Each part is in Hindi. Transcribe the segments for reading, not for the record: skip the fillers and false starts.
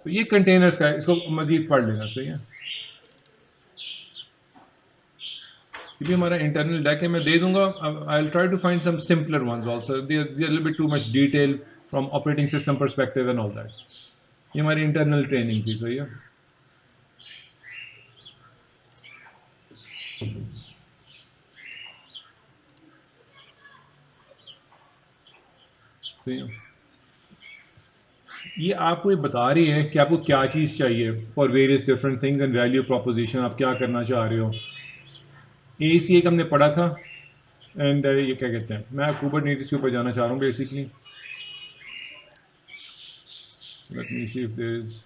तो ये कंटेनर्स का है, इसको मजीद पढ़ लेना चाहिए। ये भी हमारा इंटरनल डेक है, मैं दे दूंगा। I will try to find some simpler ones also, they are little bit too much detail from operating system perspective and all that. ये हमारी इंटरनल ट्रेनिंग थी, सही है। सही है। ये आपको ये बता रही है कि आपको क्या चीज़ चाहिए for various different things and value proposition, आप क्या करना चाह रहे हो। एसी एक हमने पढ़ा था। एंड ये क्या कहते हैं, मैं कुबरनेटिस के ऊपर जाना चाह रहा हूँ basically. Let me see if there is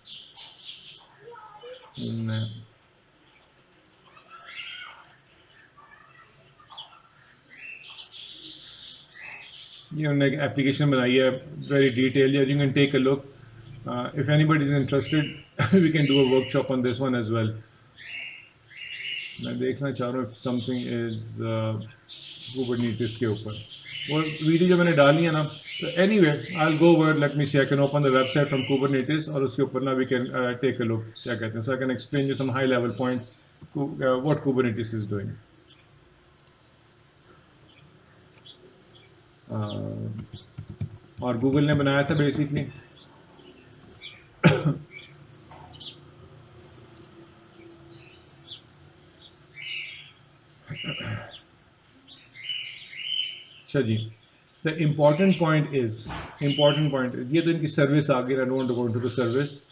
ये उन्होंने एक एप्लीकेशन बनाई है, very detail, you can take a look. If anybody is interested we can do a workshop on this one as well. मैं देखना चाह रहा हूँ इफ समथिंग इज कुबरनेटिस के ऊपर। वो वीडियो जो मैंने डाली है ना, तो anyway I will go word, let me see, I can open the website from Kubernetes और उसके ऊपर ना we can take a look, क्या कहते हैं, so I can explain you some high level points what Kubernetes is doing. और गूगल ने बनाया था बेसिकली। अच्छा जी, द इम्पॉर्टेंट पॉइंट इज, ये तो इनकी सर्विस आ गई, I don't want to go into the service.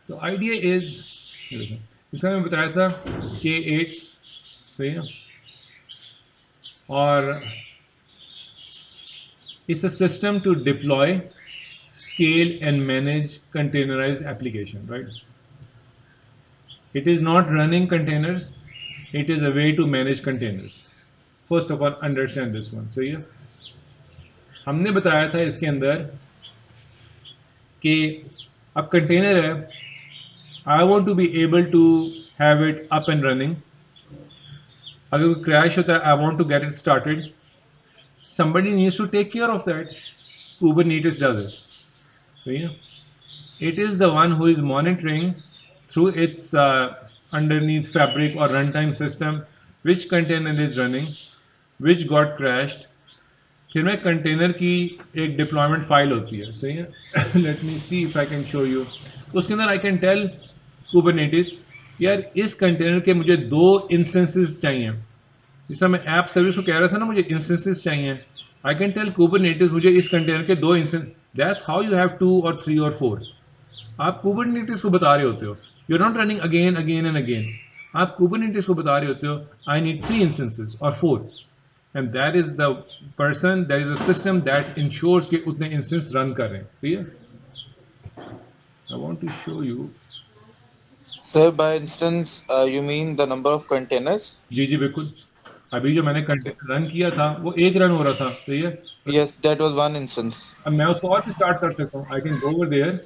तो आइडिया इज, इसका मैं बताया था K8, सही है, और it's a system to deploy, scale and manage containerized application, right? It is not running containers, it is a way to manage containers. First of all, understand this one. सही है। हमने बताया था इसके अंदर कि अब कंटेनर है, I want to be able to have it up and running. अगर क्रैश होता है, I want to get it started, somebody needs to take care of that. Kubernetes does it. So, yeah, it is the one who is monitoring through its underneath fabric or runtime system which container is running, which got crashed. फिर मैं कंटेनर की एक डिप्लॉयमेंट फाइल होती है, सही है। Let me see if I can show you. उसके अंदर आई कैन टेल कुबरनेटिस, यार इस कंटेनर के मुझे 2 इंस्टेंसेस चाहिए। जैसा मैं ऐप सर्विस को कह रहा था ना, मुझे इंस्टेंसेस चाहिए, आई कैन टेल कुबरनेटिस मुझे इस कंटेनर के 2 instance. That's how you have 2 और 3 और 4। आप कुबरनेटिस को बता रहे होते हो, you are not running again again and again. आप कुबरनेटिस को बता रहे होते हो, आई नीड 3 इंस्टेंसेस और 4, and that is the person, that is a system that ensures कि उतने इंस्टेंस रन कर रहे हैं, ठीक है। I want to show you. Sir, by instance, you mean the number of containers? जी जी बिल्कुल। अभी जो मैंने Okay. कंटेनर रन किया था वो एक रन हो रहा था, सही है। Yes, that was one instance. अब मैं उसको और भी स्टार्ट कर सकता हूँ, I can go over there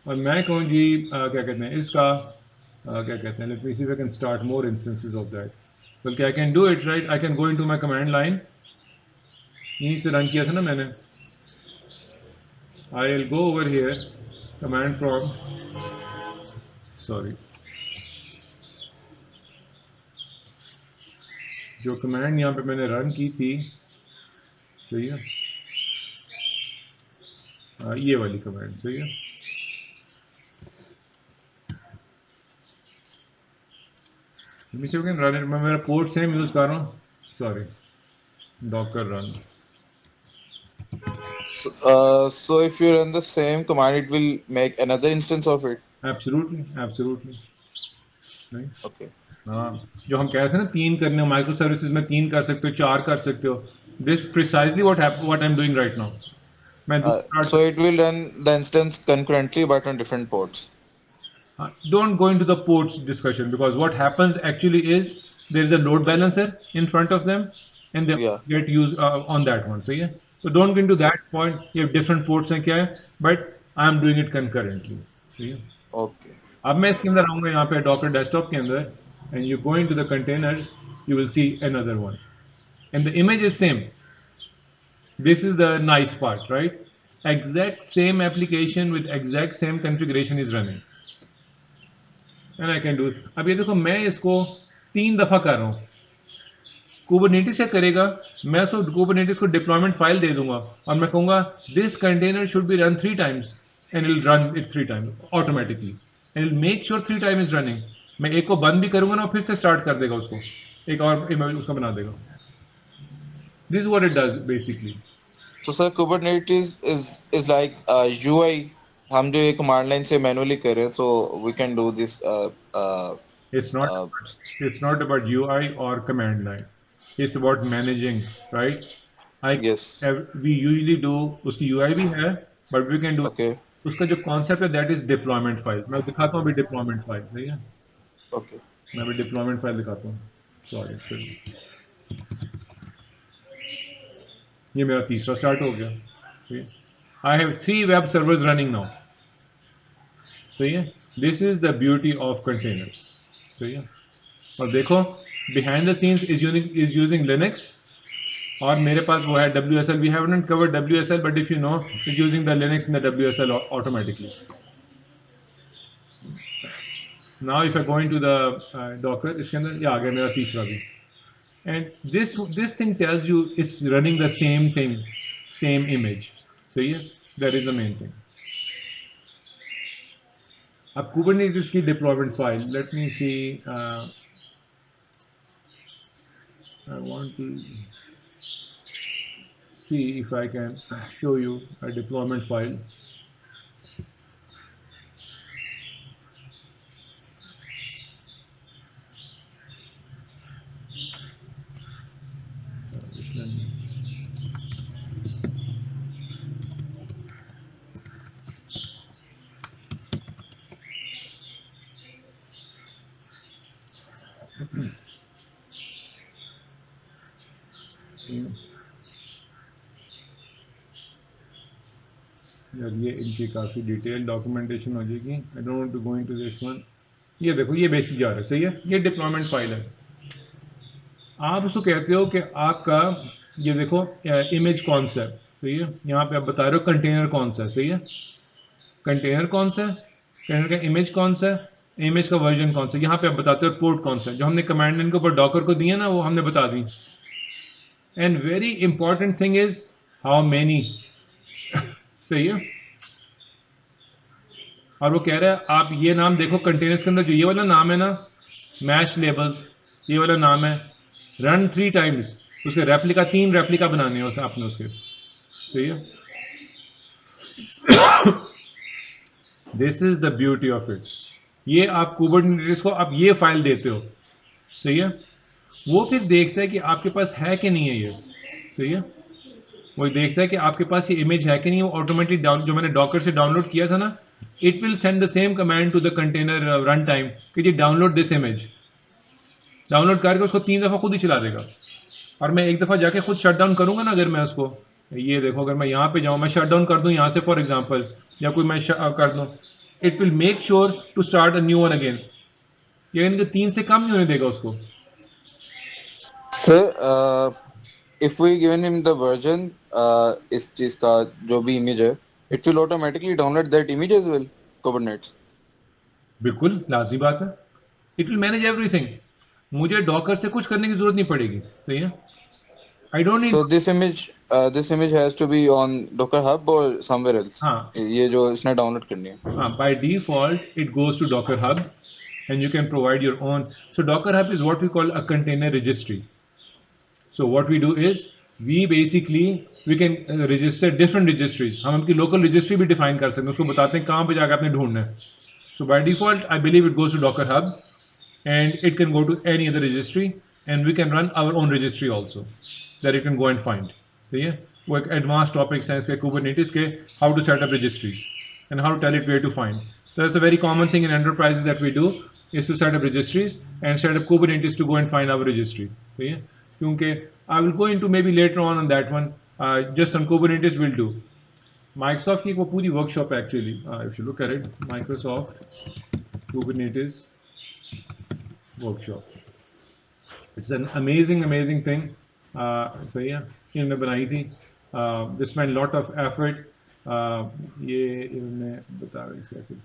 और मैं कहूँ जी क्या कहते हैं इसका, क्या कहते हैं, let me see if I can start more instances of that. बल्कि I can do it right, I can go into my command line, यहीं से रन किया था ना मैंने। I will go over here, command prompt, sorry, जो कमांड यहाँ पे मैंने रन की थी, सही है, ये वाली कमांड, सही है। रन इट, मैं मेरा पोर्ट सेम यूज कर रहा हूँ, sorry, Docker run. So if you run the same command, it will make another instance of it. Absolutely absolutely, नहीं, Okay. हाँ, जो हम कह रहे थे ना 3 करने, माइक्रो सर्विसेज में 3 कर सकते हो, 4 कर सकते हो। This precisely what I am doing right now. मैं So it will run the instance concurrently but on different ports. don't go into the ports discussion, because what happens actually is there is a load balancer in front of them and they Yeah. get used on that one, so yeah, so don't go into that point, you have different ports हैं क्या है, but I am doing it concurrently, so yeah। Okay. अब मैं इसके अंदर आऊंगा यहाँ पे डॉकर डेस्कटॉप के अंदर, and you go into the containers, you will see another one, and the image is same. This is the nice part, right? Exact same application with exact same configuration is running, and I can do it. अब ये देखो मैं इसको 3 दफा कर रहा हूँ. कुबरनेटिस क्या करेगा, मैं उसको कुबरनेटिस को डिप्लॉयमेंट फाइल दे दूंगा और मैं कहूंगा this container should be run 3 times and will run it 3 times automatically and will make sure 3 times is running. मैं एक को बंद भी करूंगा ना, फिर से स्टार्ट कर देगा उसको, एक और इमेज उसका बना देगा. This is what it does basically. So sir, Kubernetes is like UI. हम जो ये command line से manually कर रहे हैं, so we can do this. It's not Uh, it's not about UI or command line. It's about managing, right? I yes. we usually do उसकी UI भी है, but we can do Okay. उसका जो concept है that is deployment file. मैं दिखाता हूँ अभी deployment file, सही है? Okay. मैं अभी deployment file दिखाता हूँ. Sorry, ये मेरा तीसरा start हो गया. ठीक है? I have 3 web servers running now. सही है? This is the beauty of containers. सही है? और देखो behind the scenes is using Linux और मेरे पास वो है WSL. We haven't covered WSL, but if you know, it's using the Linux in the WSL automatically. Now if I go into the Docker, इसके अंदर ये आ गया मेरा तीसरा भी. And this thing tells you it's running the same thing, same image. So yeah, that is the main thing. अब Kubernetes की deployment file. Let me see. I want to see if I can show you a deployment file. यार ये इनकी काफ़ी डिटेल डॉक्यूमेंटेशन हो जाएगी. I don't want to go into this one. ये देखो ये बेसिक जा रहा है, सही है. ये डिप्लॉयमेंट फाइल है. आप उसको कहते हो कि आपका ये देखो इमेज कौन सा है, सही है. यहाँ पे आप बता रहे हो कंटेनर कौन सा है, सही है. कंटेनर कौन सा है, कंटेनर का इमेज कौन सा है, इमेज का वर्जन कौन सा है. यहाँ पे आप बताते हो पोर्ट कौन सा है. जो हमने कमांड लाइन के ऊपर डॉकर को दिए ना, वो हमने बता दी. And very important thing is how many. सही है. और वो कह रहा है आप ये नाम देखो कंटेनर्स के अंदर जो ये वाला नाम है ना, मैच लेबल्स, ये वाला नाम है. रन 3 times, उसके रेप्लिका 3 रेप्लिका बनाने हैं आपने उसके. सही है. This is the beauty of it. ये आप कुबरनेटिस को आप ये फाइल देते हो, सही है. वो फिर देखता है कि आपके पास है कि नहीं है ये, सही है. वो देखता है कि आपके पास ये इमेज है कि नहीं. वो ऑटोमेटिक जो मैंने डॉकर से डाउनलोड किया था ना, it will send the same command to the container run time कि जी डाउनलोड दिस इमेज. डाउनलोड करके उसको 3 दफा खुद ही चला देगा. और मैं एक दफा जाके खुद शट डाउन करूंगा ना, अगर मैं उसको ये देखो अगर मैं यहाँ पे जाऊँ, मैं शट डाउन कर दूँ यहाँ से फॉर एग्जाम्पल, या कोई मैं कर दूँ, it will make sure to start a new one again. ये 3 से कम नहीं होने देगा उसको. Sir, if we given him the version, इस चीज का जो भी image है, it will automatically download that image as well. Kubernetes. बिल्कुल लाजमी बात है. It will manage everything. मुझे डॉकर से कुछ करने की जरूरत नहीं पड़ेगी, सही है. I don't need. So this image has to be on Docker Hub or somewhere else. हाँ ये जो इसने download करनी है. हाँ, by default it goes to Docker Hub and you can provide your own. So Docker Hub is what we call a container registry. So what we do is we basically we can register different registries. हम उनकी local registry भी define कर सकते हैं. उसको बताते हैं कहाँ पे जाकर आपने ढूंढना है. So by default I believe it goes to Docker Hub and it can go to any other registry and we can run our own registry also that it can go and find. ठीक है. वो एक advanced topics हैं इसके Kubernetes के, how to set up registries and how to tell it where to find. So that's a very common thing in enterprises that we do is to set up registries and set up Kubernetes to go and find our registry. ठीक है. क्योंकि I will go into maybe later on that one. Just on Kubernetes will do. Microsoft की वो पूरी workshop actually. If you look at it, Microsoft Kubernetes workshop. It's an amazing thing. So yeah, इन्होंने बनाई थी. They spent a lot of effort. ये इन्होंने बता रहे exactly.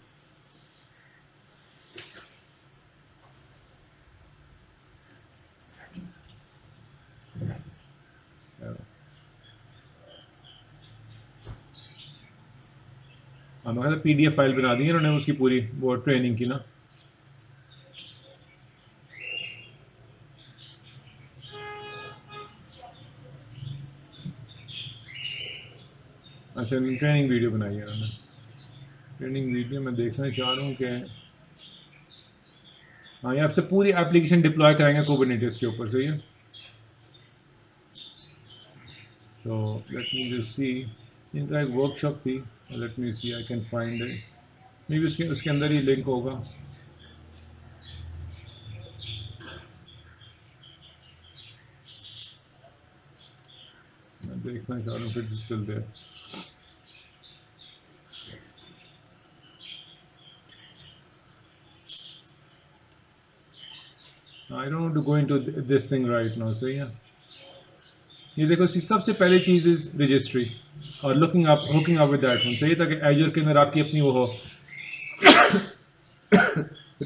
हमारे PDF फाइल बना दी है उन्होंने उसकी पूरी वो ट्रेनिंग की ना. अच्छा ट्रेनिंग वीडियो बनाई है उन्होंने. ट्रेनिंग वीडियो मैं देखना चाह रहा हूँ कि हाँ ये आपसे पूरी एप्लीकेशन डिप्लॉय कराएंगे कुबरनेटिस के ऊपर. सही है. तो लेट मी जस्ट सी. इनका एक वर्कशॉप थी. Let me see I can find it. May be उसके अंदर ही लिंक होगा. मैं देखना चाह रहा हूँ फिर still there. I don't want to go into this thing right now. सही है. ये देखो इसकी सबसे पहली चीज इज रजिस्ट्री और hooking up with that one. सही है. ताकि एजर के अंदर आपकी अपनी वो हो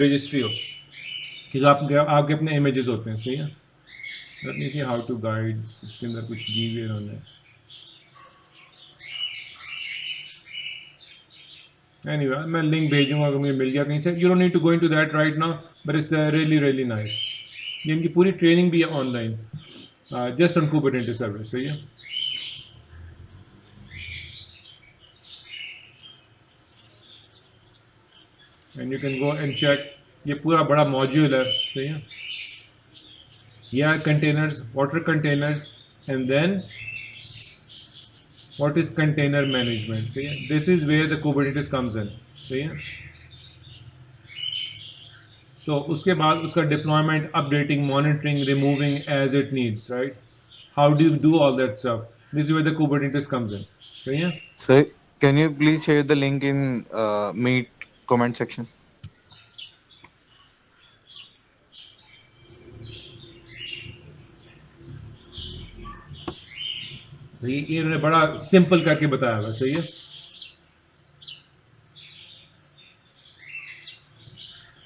रजिस्ट्री हो कि आपके अपने इमेजेस होते हैं. सही है. Let me see how to guide. इसके अंदर कुछ दी हुई इन्होंने. एनीवे मैं लिंक भेजूंगा अगर मुझे मिल गया कहीं से. You don't need to go into that right now but it's really nice. ये इनकी पूरी ट्रेनिंग भी है online just on Kubernetes service. सही है. And you can go and check. ये पूरा बड़ा मॉड्यूल है. सही है. Yeah, containers, water containers, and then what is container management? So yeah, this is where the Kubernetes comes in. So yeah. So उसके बाद उसका deployment, updating, monitoring, removing as it needs, right? How do you do all that stuff? This is where the Kubernetes comes in. So yeah. So can you please share the link in Meet comment section? So ये इन्होंने बड़ा simple करके बताया हुआ. सही है.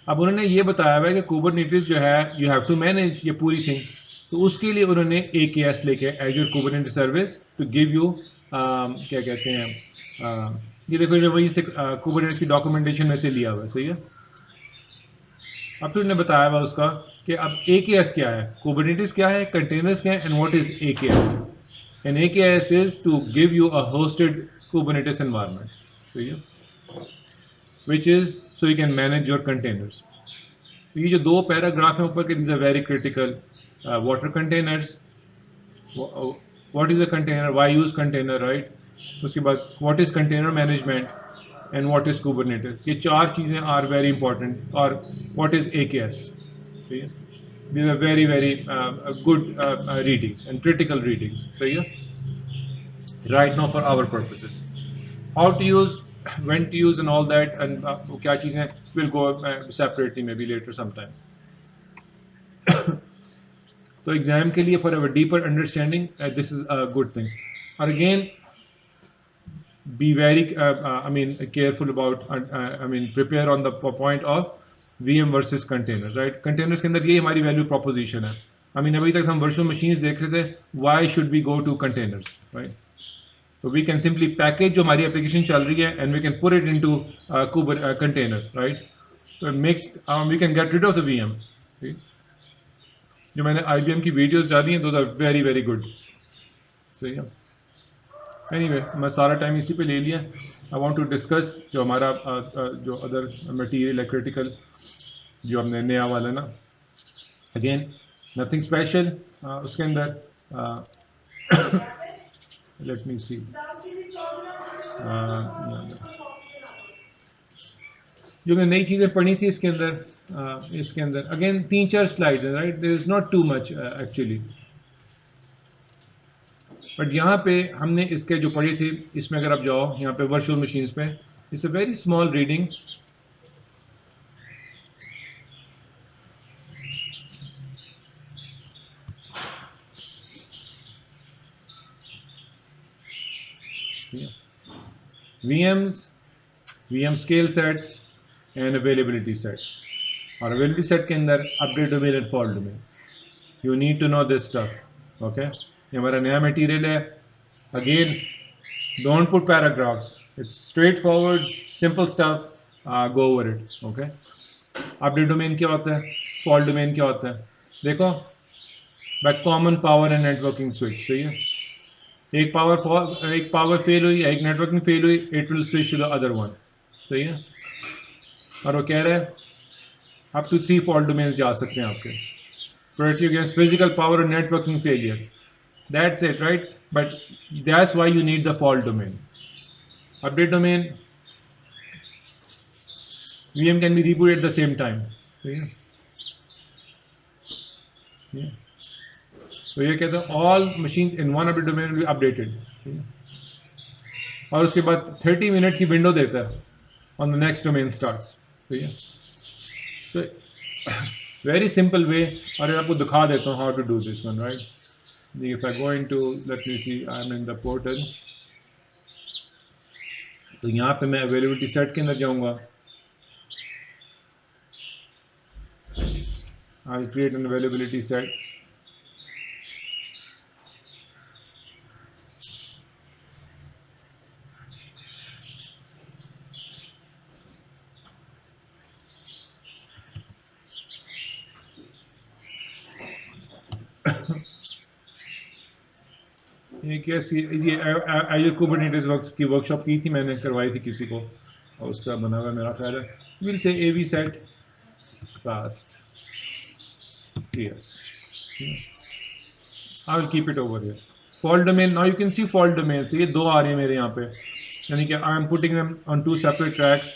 अब उन्होंने ये बताया हुआ है कि कुबरनेटिस जो है यू हैव टू मैनेज ये पूरी थिंग. तो उसके लिए उन्होंने AKS लेके Azure Kubernetes service to give you क्या कहते हैं ये देखो ये वही से कुबरनेटिस की डॉक्यूमेंटेशन में से लिया हुआ है. सही है. अब तो उन्होंने बताया हुआ उसका कि अब AKS क्या है, कुबरनेटिस क्या है, कंटेनर्स क्या है, and what is AKS. And AKS is to give you a hosted Kubernetes environment. सही है. which is so you can manage your containers. तो ये जो दो पैराग्राफ हैं ऊपर के these are very critical. Water containers, what is a container, why use container, right? उसके बाद what is container management and what is Kubernetes. ये चार चीज़ें are very important. और what is AKS. सही है. These are very good readings and critical readings. सही है. Right now for our purposes. How to use, when to use and all that, and क्या चीज़ें will go separately maybe later sometime. तो एग्जाम के लिए for a deeper understanding this is a good thing. और again be very careful about prepare on the point of VM versus containers, right? Containers के अंदर ये हमारी value proposition है. अभी तक हम virtual machines देख रहे थे. Why should we go to containers, right? So we can simply package जो हमारी application चल रही है and we can put it into container, right? So it makes we can get rid of the VM. Okay? जो मैंने IBM की videos डाली हैं, those are very good. So yeah. Anyway, मैं सारा टाइम इसी पे ले लिया. I want to discuss जो हमारा जो other material है critical जो हमने नया वाला ना. Again, nothing special उसके अंदर. Let me see. जो मैं नई चीज़ें पढ़ी थी इसके अंदर अगेन 3-4 स्लाइड्स हैं, right? There is not too much actually. But यहाँ पे हमने इसके जो पढ़ी थी इसमें अगर आप जाओ यहाँ पे वर्चुअल मशीन्स पे, it's a very small reading. VMs, VM scale sets and availability set. और availability set के अंदर update domain and fault domain. You need to know this stuff. Okay? ये हमारा नया material है. Again, don't put paragraphs. It's straightforward, simple stuff. Go over it. Okay? Update domain क्या होता है? Fault domain क्या होता है? देखो, by common power and networking switch. सही है? एक पावर फेल हुई, एक नेटवर्किंग फेल हुई, it will switch to the other one. सही है. और वो कह रहा है अप टू 3 फॉल्ट डोमेन्स जा सकते हैं आपके. Protect you against physical power और networking failure. That's it, right. But that's why you need the fault domain. Update domain, VM can be rebooted at the same time. तो ये कहते हैं all machines in one update domain will be updated. और उसके बाद 30 मिनट की विंडो देता है on the next domain starts. ठीक है. So very simple way. और आपको दिखा देता हूँ how to do this one, right. If I go into, let me see, I am in the portal. तो यहाँ पे मैं अवेलेबिलिटी सेट के अंदर जाऊँगा. I create an availability set. ये एजर कुबरनेटिस की वर्कशॉप की थी मैंने, करवाई थी किसी को, और उसका बना हुआ मेरा ख्याल है. Will say AV set fast CS. I will keep it over here. Fault domain, now you can see fault domain. ये दो आ रहे हैं मेरे यहाँ पे, यानी कि I am putting them on 2 separate tracks.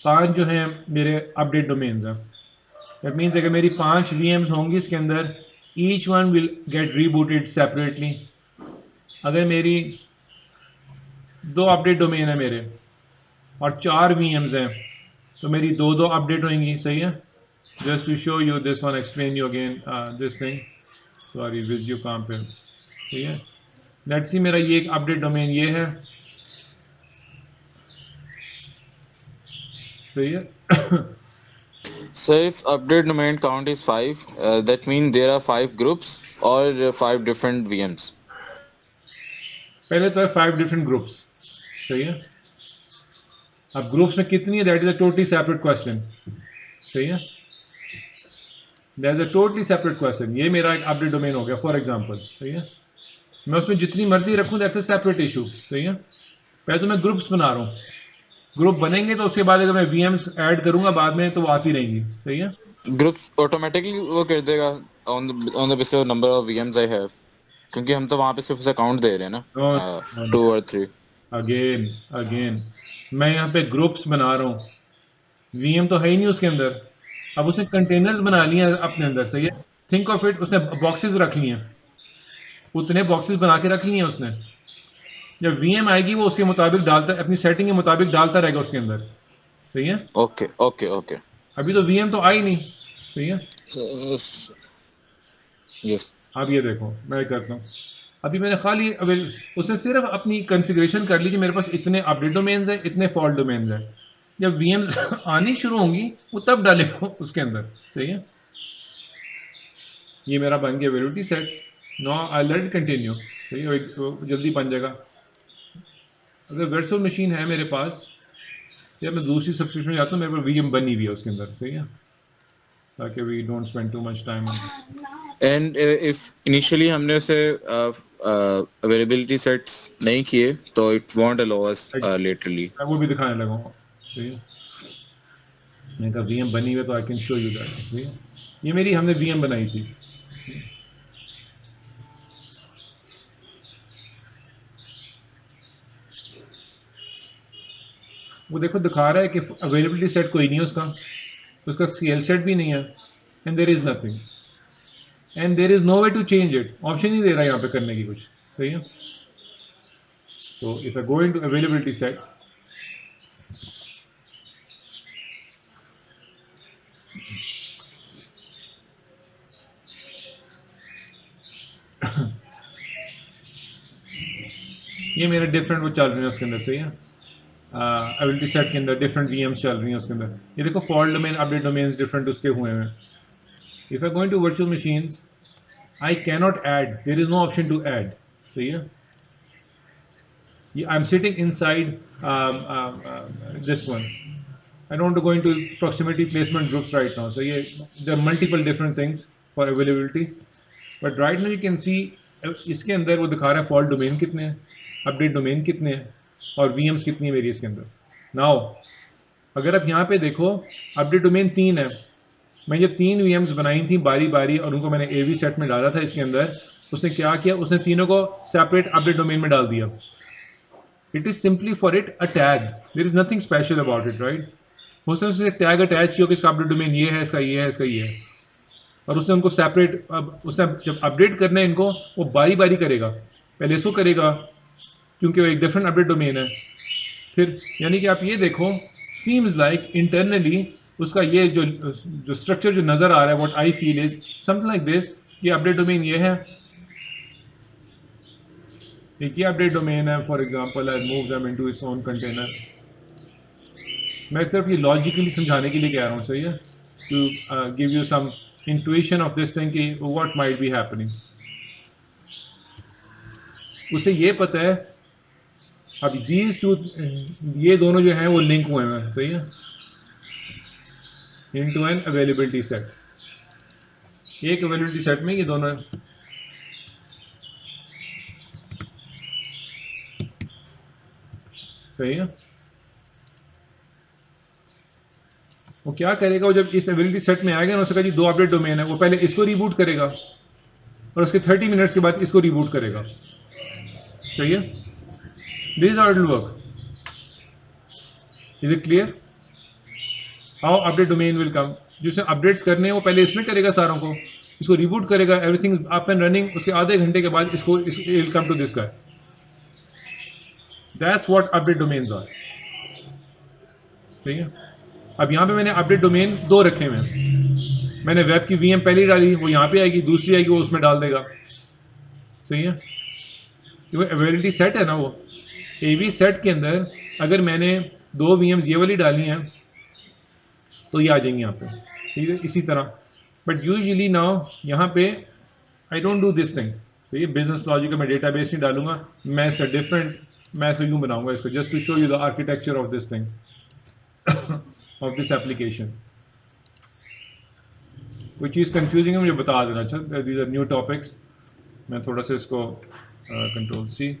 5 जो हैं मेरे अपडेट डोमेन्स हैं. दैट मीन्स अगर मेरी 5 VMs होंगी इसके अंदर, each one will get rebooted separately. अगर मेरी 2 अपडेट डोमेन है मेरे और 4 VMs हैं, तो मेरी 2 अपडेट होंगी. सही है. Just to show you this one, explain you again this thing. Sorry, with you कहाँ पे. ठीक है. लेट्स सी, मेरा ये एक अपडेट डोमेन ये है. सही है. So if update domain count is 5, that means there are 5 groups or 5 different VMs. पहले तो है 5 डिफरेंट ग्रुप्स. सही है. अब ग्रुप्स में कितनी है, that is a totally separate question. सही है. That is a totally separate question. ये मेरा एक अपडेट डोमेन हो गया फॉर एग्जांपल. सही है. मैं उसमें जितनी मर्जी रखूं, दैट्स अ सेपरेट इशू. सही है. पहले तो मैं ग्रुप्स बना रहा हूँ. ग्रुप बनेंगे तो उसके बाद अगर मैं VMs ऐड करूंगा बाद में, तो वो आती रहेंगी. सही है. Groups automatically वो कर देगा on the basis of number of VMs I have, क्योंकि हम तो वहाँ पे सिर्फ उसे काउंट दे रहे हैं नो ना, नो. 2 और 3. अगेन अगेन, मैं यहाँ पे ग्रुप्स बना रहा हूँ. VM तो है ही नहीं उसके अंदर. अब उसने कंटेनर्स बना लिए हैं अपने अंदर. सही है. थिंक ऑफ इट, उसने बॉक्सेस रख लिए हैं. उतने बॉक्सेस बना के रख लिए हैं उसने. जब VM आएगी वो उसके मुताबिक डालता, अपनी सेटिंग के मुताबिक डालता रहेगा उसके अंदर. सही है. Okay okay okay. अभी तो VM तो आई नहीं. सही है. यस. अब ये देखो मैं करता हूँ. अभी मैंने खाली उसने सिर्फ अपनी कॉन्फ़िगरेशन कर ली कि मेरे पास इतने अपडेट डोमेन्स हैं, इतने फॉल्ट डोमेन्स हैं. जब VMs आनी शुरू होंगी वो तब डालेगा उसके अंदर. सही है. ये मेरा बन गया availability set. No I let it continue. सही है. जल्दी बन जाएगा. अगर वर्चुअल मशीन है मेरे पास, या मैं दूसरी सब्सक्रिप्शन में जाता हूँ, मेरे पास VM बनी हुई है उसके अंदर. सही है. ताकि we don't spend too much time on. And if initially हमने उसे अवेलेबिलिटी सेट्स नहीं किए तो it won't allow us laterally. मैं वो भी दिखाने लगा हूँ. सही है. मैंने कहा VM बनी हुई है तो I can show you that. सही है. ये मेरी हमने VM बनाई थी. वो देखो दिखा रहा है कि अवेलेबिलिटी सेट कोई नहीं है उसका. उसका स्केल सेट भी नहीं है. And there is nothing. And there is no way to change it. Option नहीं दे रहा है यहाँ पे करने की कुछ. सही है. तो if I go into availability set, ये मेरे डिफरेंट वो चल रहे हैं उसके अंदर, सही है। एबिलिटी सेट के अंदर डिफरेंट वीएम्स चल रही हैं उसके अंदर। ये देखो fault domain update domains different उसके हुए हैं। If I going to virtual machines I cannot add, there is no option to add, सही है। I'm sitting inside this one. I don't want to go into proximity placement groups right now. So yeah, there are multiple different things for availability. But right now you can see इसके अंदर वो दिखा रहा है फॉल्ट डोमेन कितने हैं, अपडेट डोमेन कितने हैं, और वीएम्स कितनी है मेरी इसके अंदर। नाउ अगर आप यहाँ पे देखो अपडेट डोमेन 3 है। मैं ये 3 वीएम्स बनाई थी बारी बारी और उनको मैंने एवी सेट में डाला था इसके अंदर। उसने क्या किया, उसने तीनों को सेपरेट अपडेट डोमेन में डाल दिया। It is simply for it a tag. There is nothing special about it, right? उसने उससे टैग अटैच किया कि इसका अपडेट डोमेन ये है, इसका ये है, इसका ये है, और उसने उनको सेपरेट, अब उसने जब अपडेट करना है इनको वो बारी बारी करेगा। पहले इसको करेगा क्योंकि वो एक डिफरेंट अपडेट डोमेन है। फिर यानी कि आप ये देखो, सीम्स लाइक इंटरनली उसका ये जो स्ट्रक्चर जो नजर आ रहा है, what I feel is something like this. ये अपडेट डोमेन ये है, एक ये अपडेट डोमेन है। For example I move them into its own container. मैं सिर्फ ये लॉजिकली समझाने के लिए कह रहा हूँ, सही है, to give you some intuition of this thing कि व्हाट माइट बी हैपनिंग। उसे ये पता है अब दीज टू, ये दोनों जो हैं वो लिंक हुए हैं, सही है, इनटू एन अवेलेबिलिटी सेट। एक अवेलेबिलिटी सेट में ये दोनों, सही है। वो क्या करेगा, वो जब इस अवेलेबिलिटी सेट में आएगा ना, उसका जी 2 अपडेट डोमेन है, वो पहले इसको रिबूट करेगा और उसके 30 मिनट्स के बाद इसको रिबूट करेगा, सही है। This is how it will work. Is it clear? How update domain will come, जिसने अपडेट्स करने हैं वो पहले इसमें करेगा सारों को, इसको रिबूट करेगा, एवरीथिंग अप एंड रनिंग, उसके आधे घंटे के बाद इसको will come to this guy. That's what update domains are, ठीक है। अब यहाँ पे मैंने अपडेट डोमेन 2 रखे हुए हैं। मैंने वेब की वीएम पहले डाली, वो यहाँ पे आएगी, दूसरी आएगी वो उसमें डाल देगा, सही है। क्योंकि अवेलेबिलिटी सेट है ना, वो एवी सेट के अंदर अगर मैंने 2 वीएम्स ये वाली डाली हैं तो ये आ जाएंगी यहाँ पे, ठीक है, इसी तरह। बट यूजुअली नाउ यहाँ पे I don't do this thing, तो ये बिजनेस लॉजिक मैं डेटाबेस नहीं डालूंगा, मैं इसका डिफरेंट, मैं इसको यूं बनाऊंगा इसको, just to show you the architecture of this thing of this application. कोई चीज़ कंफ्यूजिंग है मुझे बता देना। अच्छा, दीज आर न्यू टॉपिक्स। मैं थोड़ा सा इसको control C,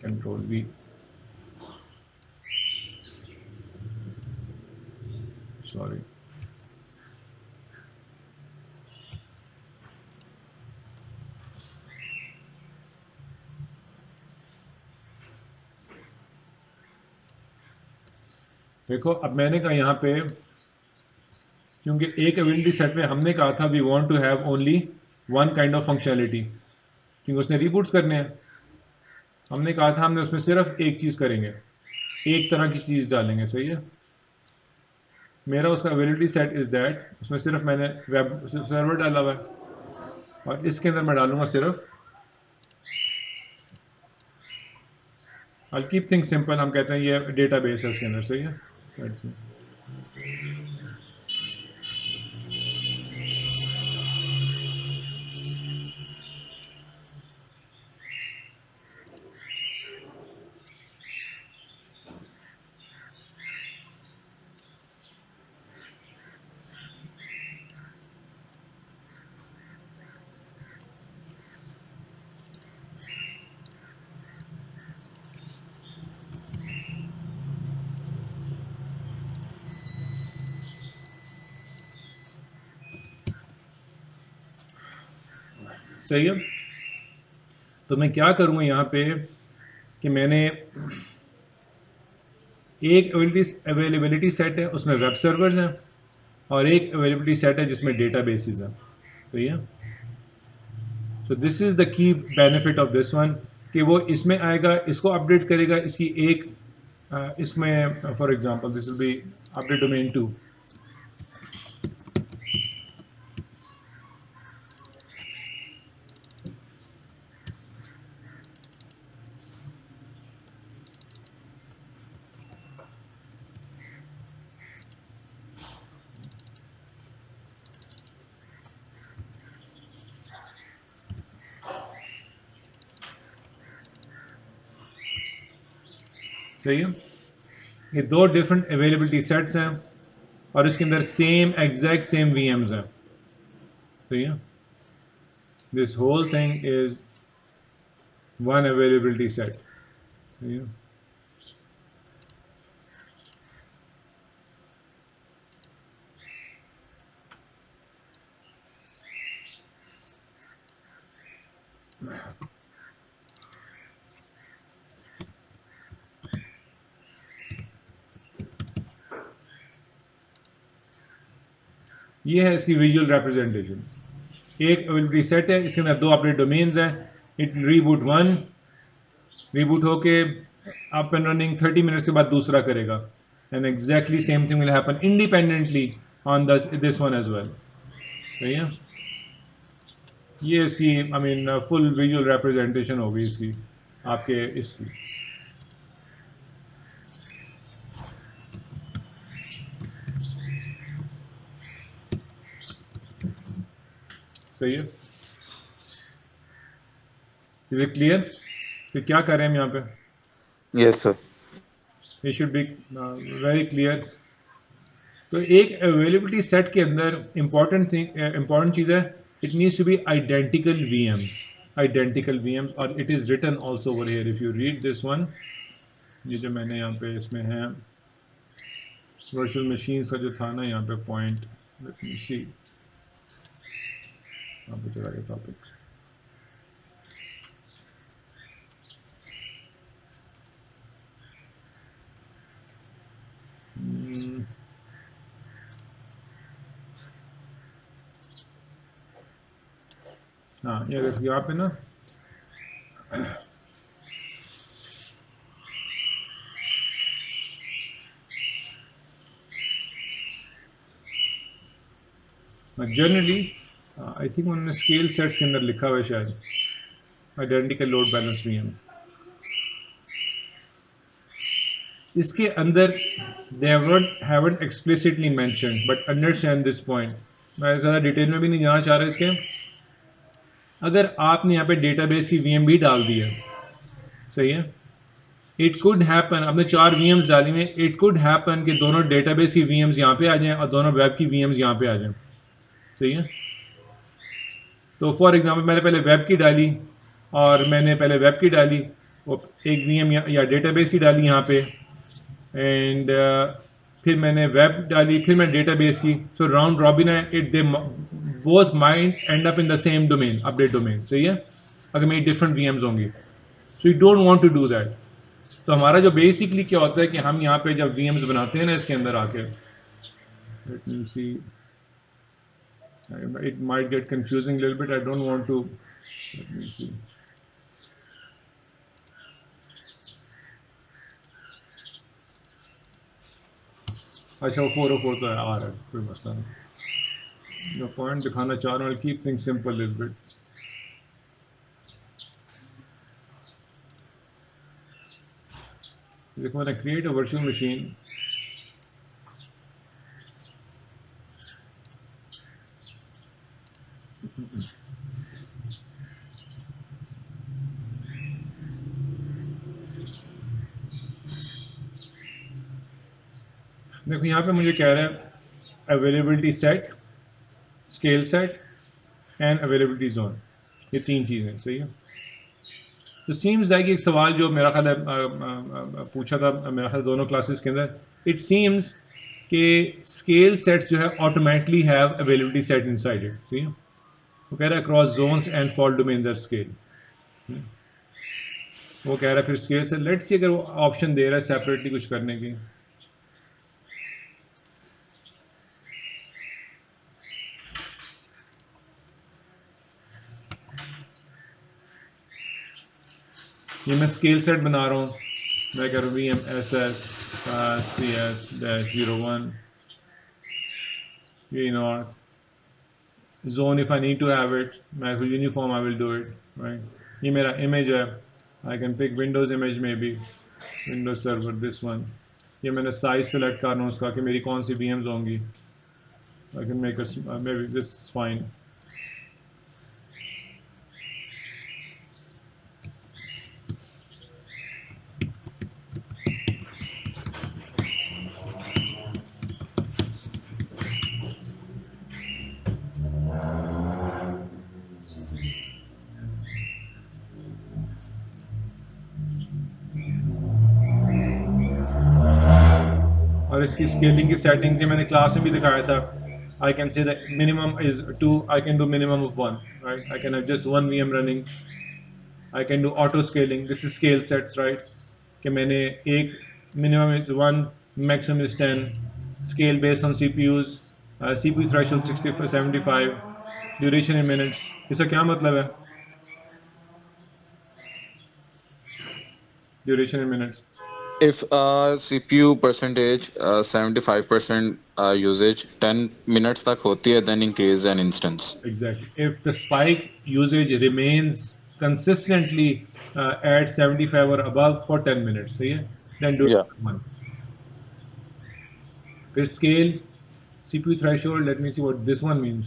control V, sorry. देखो अब मैंने कहा यहाँ पे, क्योंकि एक अवेलेबिलिटी सेट में हमने कहा था we want to have only one kind of functionality, क्योंकि उसने रिबूट्स करने हैं। हमने कहा था हमने उसमें सिर्फ एक चीज़ करेंगे, एक तरह की चीज़ डालेंगे, सही है। मेरा उसका अवेलेबिलिटी सेट इज़ दैट, उसमें सिर्फ मैंने वेब सर्वर डाला हुआ है और इसके अंदर मैं डालूंगा सिर्फ, आई कीप थिंग सिंपल, हम कहते हैं ये डेटाबेस है इसके अंदर, सही है। सही है। तो मैं क्या करूँगा यहाँ पे कि मैंने एक अवेलेबिलिटी सेट है उसमें वेब सर्वर्स हैं और एक अवेलेबिलिटी सेट है जिसमें डेटाबेसेस हैं, सही है। So this is the key benefit of this one कि वो इसमें आएगा, इसको अपडेट करेगा, इसकी एक इसमें for example this will be update domain 2। सही है, ये दो डिफरेंट अवेलेबिलिटी सेट्स हैं और इसके अंदर सेम एग्जैक्ट सेम वीएम्स हैं. सही है, this whole thing is one availability set. सही है. ये है इसकी विजुअल रिप्रेजेंटेशन. एक अवेलेबिलिटी सेट है, इसके अंदर दो अपने डोमेन्स हैं. इट रीबूट वन, रीबूट होके अप एंड रनिंग 30 मिनट्स के बाद दूसरा करेगा. And exactly same thing will happen independently on this one as well. सही है, ये इसकी I mean full visual representation होगी इसकी, आपके इसकी. सही है, इज इट क्लियर कि क्या कर रहे हैं हम यहाँ पे? Yes, sir. ये शुड बी वेरी क्लियर. तो एक अवेलेबिलिटी सेट के अंदर इंपॉर्टेंट चीज़ है, it needs to be identical VMs. Identical VMs, और it is written also over here if you read this one. ये जो मैंने यहाँ पे इसमें है वर्चुअल मशीन्स का जो था ना यहाँ पे पॉइंट, लेट मी सी, यहाँ पे चला गया टॉपिक. हाँ, ये देखिए यहाँ पे ना जनरली आई थिंक उन्होंने स्केल सेट्स के अंदर लिखा हुआ है शायद आइडेंटिकल लोड बैलेंस वीएम. इसके अंदर they haven't explicitly mentioned but understand this point. मैं ज़्यादा डिटेल में भी नहीं जाना चाह रहा इसके. अगर आपने यहाँ पे डेटाबेस की वीएम भी डाल दी है, सही है, इट कुड हैपन, आपने 4 वीएम्स डाली हैं, इट कुड हैपन कि दोनों डेटाबेस की वीएम्स यहाँ पे आ जाएं और दोनों वेब की वीएम्स यहाँ पे आ जाएं. सही है, तो फॉर एग्जांपल मैंने पहले वेब की डाली और मैंने पहले वेब की डाली, वो एक वीएम या डेटाबेस की डाली यहाँ पे, एंड फिर मैंने वेब डाली, फिर मैंने डेटाबेस की. सो राउंड रॉबिन है, it they both mind and up in the same domain, update domain. सही है, अगर मेरी डिफरेंट वीएम्स होंगी. So you don't want to do that. तो हमारा जो बेसिकली क्या होता है कि हम यहाँ पे जब वीएम्स बनाते हैं ना इसके अंदर आके, let me see, it might get confusing a little bit. I don't want to, let me see. अच्छा, वो 404 तो आ रहा है, कोई मसला नहीं. जो पॉइंट दिखाना चाह रहा हूँ, keep things simple little bit. देखो, मैंने क्रिएट अ वर्चुअल मशीन. देखो यहाँ पे मुझे कह रहा है availability set, scale set and availability zone, ये 3 चीज़ें. सही है, तो सीम्स लाइक एक सवाल जो मेरा ख्याल है पूछा था मेरा ख्याल दोनों क्लासेस के अंदर, इट सीम्स कि स्केल सेट्स जो है automatically have availability set inside it. ठीक है, वो कह रहा है across zones and fault domains are scale. वो कह रहा है फिर स्केल से लेट्स सी अगर वो ऑप्शन दे रहा है सेपरेटली कुछ करने की. ये मैं स्केल सेट बना रहा हूँ, मैं कह रहा हूँ VMSS-PS-01 ये not zone if I need to have it. मैं फिर uniform I will do it, right? ये मेरा इमेज है, I can pick Windows image maybe, Windows server this one. ये मैंने साइज सेलेक्ट करना है उसका कि मेरी कौन सी VMs होंगी. I can make a maybe this is fine. और इसकी स्केलिंग की सेटिंग जो मैंने क्लास में भी दिखाया था, I can say that minimum is 2, I can do minimum of 1, right? I can have just one VM running. I can do auto scaling. This is scale sets, right? कि मैंने एक minimum is 1, maximum is 10. Scale based on CPUs, CPU threshold 75, duration in minutes. इसका क्या मतलब है? Duration in minutes. If CPU percentage 75% usage 10 minutes तक होती है, then increase an instance. Exactly. If the spike usage remains consistently at 75 or above for 10 minutes, so yeah, then do it Yeah. for 1. Okay, scale, CPU threshold, let me see what this one means.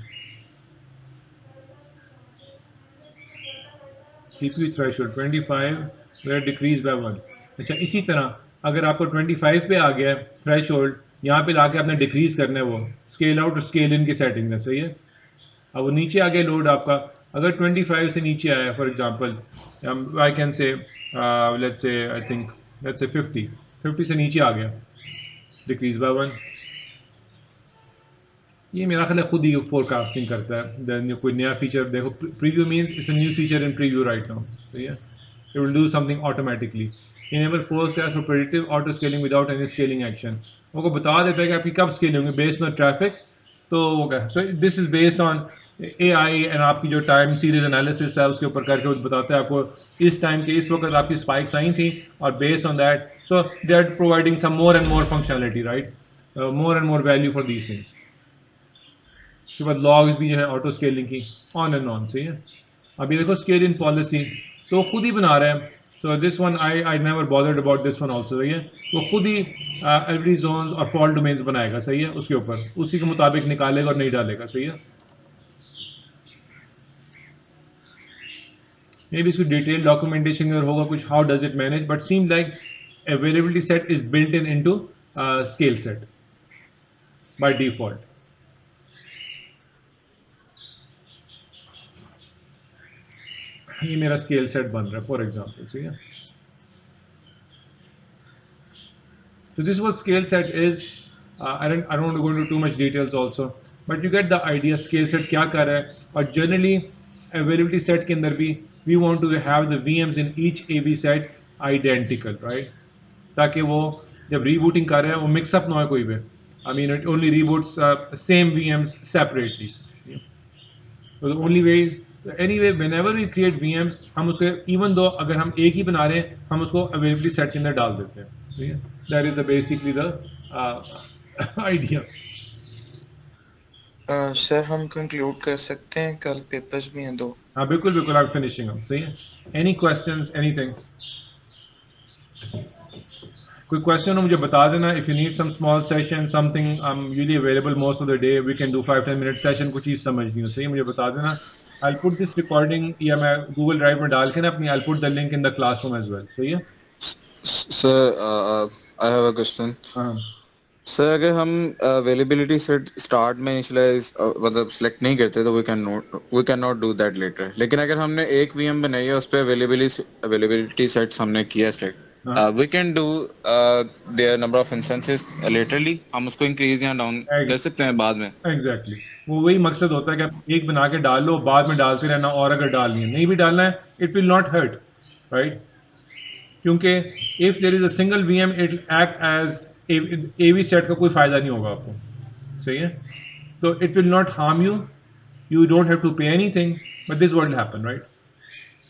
CPU threshold 25 where decrease by 1. अच्छा इसी तरह अगर आपको 25 पे आ गया थ्रेशोल्ड, यहाँ पे लाके आपने डिक्रीज करना है वो स्केल आउट और स्केल इन की सेटिंग में, सही है। अब वो नीचे आ गया लोड आपका, अगर 25 से नीचे आया for example, I can say let's say I think let's say 50 से नीचे आ गया, डिक्रीज बाय 1। ये मेरा ख्याल है खुद ही फोरकास्टिंग करता है। देन कोई नया फीचर देखो, preview means it's a new feature in preview right now, सही है। It will do something automatically. Enable forecast for predictive auto scaling without any scaling action. वो बता देता है कि आपकी कब स्केलिंग होगी बेस्ड ऑन ट्रैफिक। तो वो क्या, so this is based on AI and आपकी जो टाइम सीरीज एनालिसिस है उसके ऊपर करके वो बताता है आपको इस टाइम के इस वक्त आपकी स्पाइक्स आई थी, और based on that so they are providing some more and more functionality, right, more and more value for these things. उसके बाद लॉग्स भी है ऑटो स्केलिंग की, ऑन एंड ऑन, सही है। अभी देखो स्केल इन पॉलिसी तो खुद ही बना रहे हैं। तो this one I never bothered about this one also, सही है। वो खुद ही एवरी जोन्स और फॉल्ट डोमेन्स बनाएगा, सही है, उसके ऊपर उसी के मुताबिक निकालेगा और नहीं डालेगा, सही है। मे बी इसकी डिटेल डॉक्यूमेंटेशन अगर होगा कुछ, how does it manage, but seem like availability set is built in into scale set by default. ये मेरा स्केल सेट बन रहा है फॉर एग्जांपल, ठीक है। So this was scale set is, I don't want to go into too much details also, but you get the idea scale set क्या कर रहा है। और generally availability set के अंदर भी we want to have the VMs in each AV set identical, right, ताकि वो जब rebooting कर रहे हैं वो mix up ना हो कोई भी। I mean it only reboots same VMs separately. So the only way is anyway whenever we create VMs हम उसके even though अगर हम एक ही बना रहे हैं हम उसको availability set के अंदर डाल देते हैं, ठीक है। That is basically the idea. Sir हम कंक्लूड कर सकते हैं, कल पेपर्स भी हैं दो। हाँ बिल्कुल बिल्कुल, I'm finishing up, सही है। Any questions, anything? कोई क्वेश्चन हो मुझे बता देना। If you need some small session something, I am usually available most of the day, we can do 5-10 minute session, कुछ चीज़ समझनी हो, सही, मुझे बता देना। आई पुट दिस रिकॉर्डिंग या मैं गूगल ड्राइव में डाल के ना अपनी, I put the link in the classroom as well, सही है। Sir I have a question. हाँ सर अगर हम अवेलेबिलिटी सेट स्टार्ट में इनिशियलाइज मतलब सेलेक्ट नहीं करते तो we can not do that later, लेकिन अगर हमने एक वीएम बनाई है उस पर अवेलेबिलिटी सेट्स हमने किया हाँ select, we can do their number of instances laterally, हम उसको इंक्रीज या डाउन कर सकते हैं बाद में। एग्जैक्टली वो वही मकसद होता है कि आप एक बना के डाल लो, बाद में डालते रहना, और अगर डालनी है नहीं भी डालना है it will not hurt, right, क्योंकि if there is a single VM it act as AV set का कोई फायदा नहीं होगा आपको, सही है। तो it will not harm you, you don't have to pay anything, but this won't happen, right?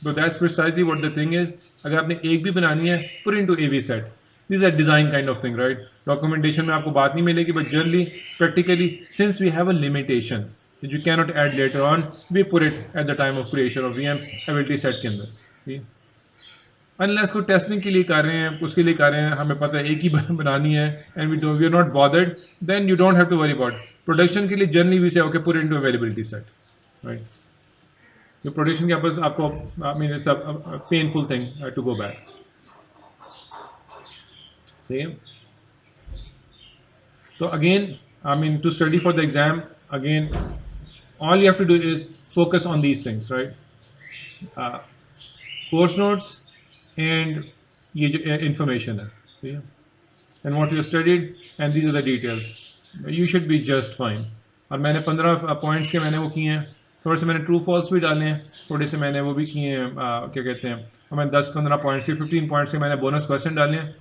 So that's precisely what the thing is. अगर आपने एक भी बनानी है put into AV set, this is a design kind of thing, right? Documentation में आपको बात नहीं मिलेगी, but generally practically since we have a limitation that you cannot add later on, we put it at the time of creation of VM ability set के अंदर, ठीक है। अनलेस को टेस्टिंग के लिए कर रहे हैं, उसके लिए कर रहे हैं, हमें पता है एक ही बनानी है and we are not bothered, then you don't have to worry about. Production के लिए generally we say okay put into availability set, right. तो प्रोडक्शन के पास आपको I mean it's a painful thing to go back, same. तो again I mean to study for the exam, again all you have to do is focus on these things, right? Course notes and ये जो information है, ठीक है, and what you studied and these are the details. You should be just fine. और मैंने 15 पॉइंट्स के मैंने वो किए हैं, थोड़े से मैंने ट्रू फॉल्स भी डाले हैं, थोड़े से मैंने वो भी किए हैं, क्या कहते हैं, हमें 10-15 पॉइंट्स के 15 पॉइंट्स के मैंने बोनस क्वेश्चन डाले हैं.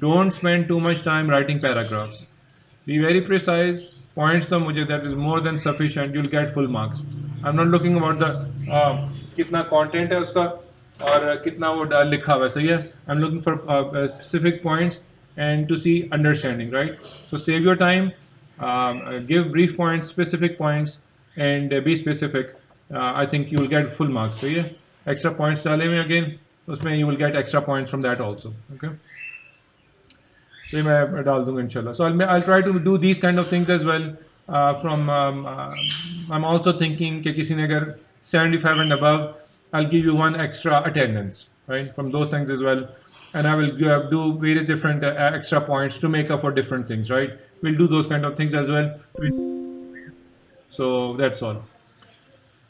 Don't spend too much time writing paragraphs. Be very precise. Points the मुझे that is more than sufficient. You'll get full marks. I'm not looking about the कितना content है उसका और कितना वो लिखा हुआ है, सही है. I'm looking for specific points and to see understanding, right? So save your time. Give brief points, specific points, and be specific. I think you will get full marks. सही है. Extra points डाले में again उसमें you will get extra points from that also. Okay. तो ये मैं डाल दूंगा इंशाल्लाह. So I'll try to do these kind of things as well. I'm also thinking कि किसी ने अगर 75 and above, I'll give you one extra attendance, right? From those things as well, and I will do various different extra points to make up for different things, right? We'll do those kind of things as well. So that's all.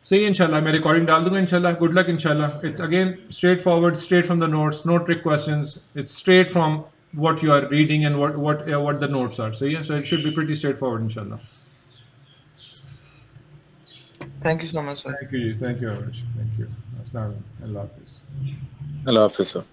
सही है इंशाल्लाह. मैं रिकॉर्डिंग डाल दूंगा इंशाल्लाह. गुड लक इंशाल्लाह. It's again straightforward, straight from the notes, no trick questions. It's straight from what you are reading and what the notes are. So yeah, so it should be pretty straightforward inshallah. Thank you so much, sir. Thank you, Avish. Thank you. Assalamu alaikum. Allah Hafiz. Allah Hafiz, sir.